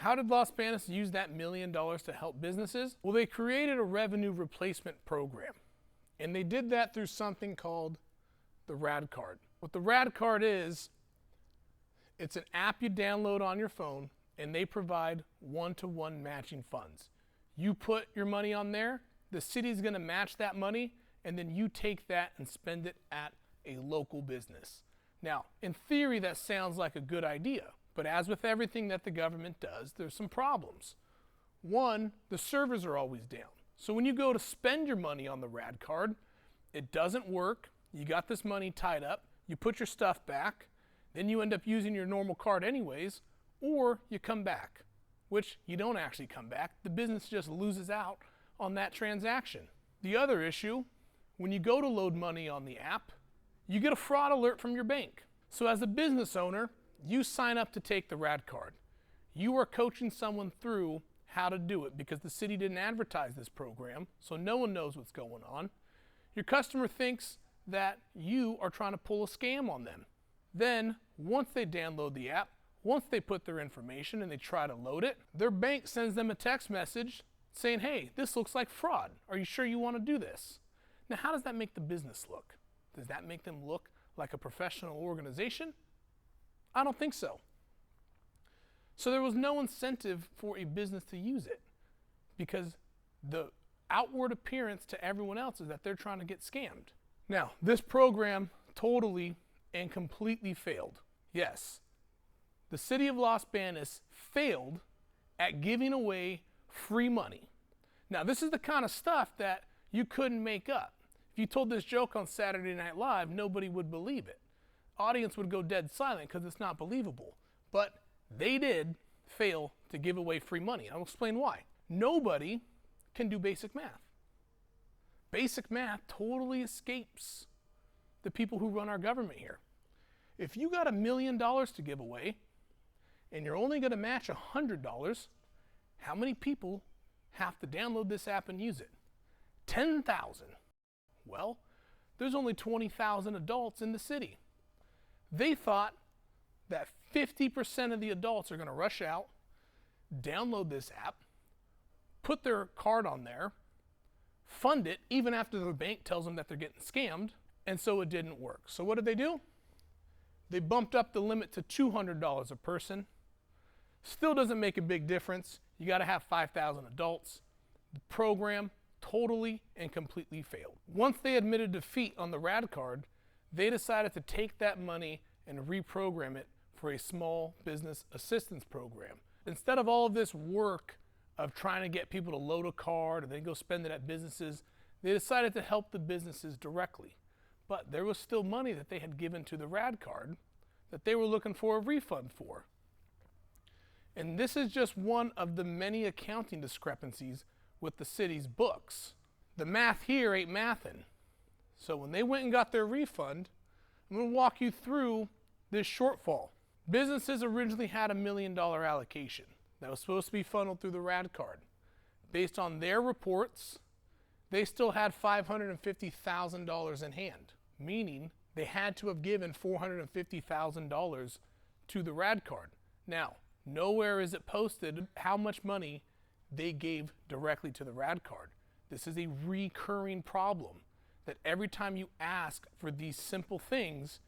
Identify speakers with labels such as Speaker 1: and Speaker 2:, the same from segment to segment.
Speaker 1: How did Los Banos use that $1 million to help businesses? Well, they created a revenue replacement program. And they did that through something called the Rad Card. What the Rad Card is, it's an app you download on your phone, and they provide one-to-one matching funds. You put your money on there, the city's gonna match that money, and then you take that and spend it at a local business. Now, in theory, that sounds like a good idea, but as with everything that the government does, there's some problems. One, the servers are always down. So when you go to spend your money on the Rad Card, it doesn't work. You got this money tied up, you put your stuff back, then you end up using your normal card anyways, or you come back, which you don't actually come back. The business just loses out on that transaction. The other issue, when you go to load money on the app, you get a fraud alert from your bank. So as a business owner, you sign up to take the Rad Card. You are coaching someone through how to do it because the city didn't advertise this program, so no one knows what's going on. Your customer thinks that you are trying to pull a scam on them. Then, once they download the app, once they put their information and they try to load it, their bank sends them a text message saying, hey, this looks like fraud. Are you sure you want to do this? Now, how does that make the business look? Does that make them look like a professional organization? I don't think so. So there was no incentive for a business to use it because the outward appearance to everyone else is that they're trying to get scammed. Now, this program totally and completely failed. Yes, the city of Los Banos failed at giving away free money. Now, this is the kind of stuff that you couldn't make up. If you told this joke on Saturday Night Live, nobody would believe it. Audience would go dead silent because it's not believable. But they did fail to give away free money. I'll explain why. Nobody can do basic math. Basic math totally escapes the people who run our government here. If you got $1 million to give away and you're only going to match $100, how many people have to download this app and use it? 10,000. Well, there's only 20,000 adults in the city. They thought that 50% of the adults are going to rush out, download this app, put their card on there, fund it even after the bank tells them that they're getting scammed, and so it didn't work. So what did they do? They bumped up the limit to $200 a person. Still doesn't make a big difference. You got to have 5,000 adults. The program totally and completely failed. Once they admitted defeat on the Rad Card, they decided to take that money and reprogram it for a small business assistance program. Instead of all of this work of trying to get people to load a card and then go spend it at businesses, they decided to help the businesses directly. But there was still money that they had given to the Rad Card that they were looking for a refund for. And this is just one of the many accounting discrepancies with the city's books. The math here ain't mathin'. So when they went and got their refund, I'm going to walk you through this shortfall. Businesses originally had $1 million allocation that was supposed to be funneled through the Rad Card. Based on their reports, they still had $550,000 in hand, meaning they had to have given $450,000 to the Rad Card. Now, nowhere is it posted how much money they gave directly to the Rad Card. This is a recurring problem that every time you ask for these simple things,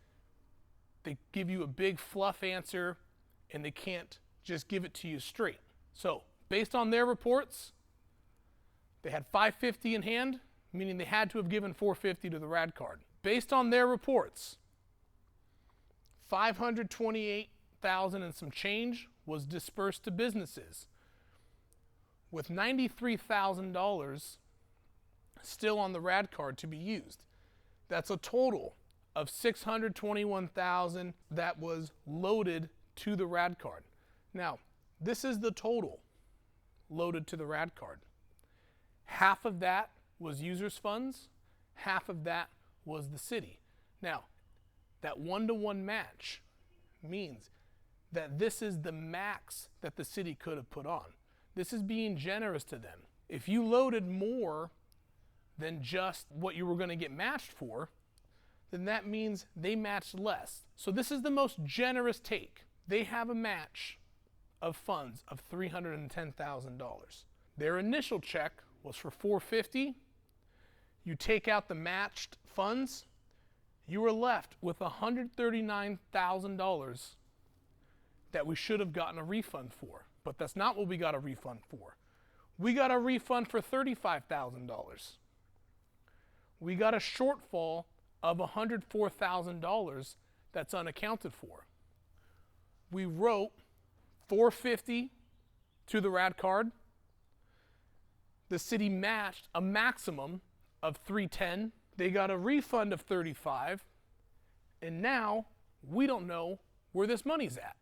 Speaker 1: they give you a big fluff answer and they can't just give it to you straight. So, based on their reports, they had $550 in hand, meaning they had to have given $450 to the Rad Card. Based on their reports, $528,000 and some change was dispersed to businesses, with $93,000 still on the Rad Card to be used. That's a total of $621,000 that was loaded to the Rad Card. Now, this is the total loaded to the Rad Card. Half of that was users' funds, half of that was the city. Now, that one-to-one match means that this is the max that the city could have put on. This is being generous to them. If you loaded more than just what you were going to get matched for, then that means they matched less. So this is the most generous take. They have a match of funds of $310,000. Their initial check was for $450,000. You take out the matched funds, you were left with $139,000 that we should have gotten a refund for. But that's not what we got a refund for. We got a refund for $35,000. We got a shortfall of $104,000 that's unaccounted for. We wrote $450,000 to the Rad Card. The city matched a maximum of $310,000. They got a refund of $35,000, and now we don't know where this money's at.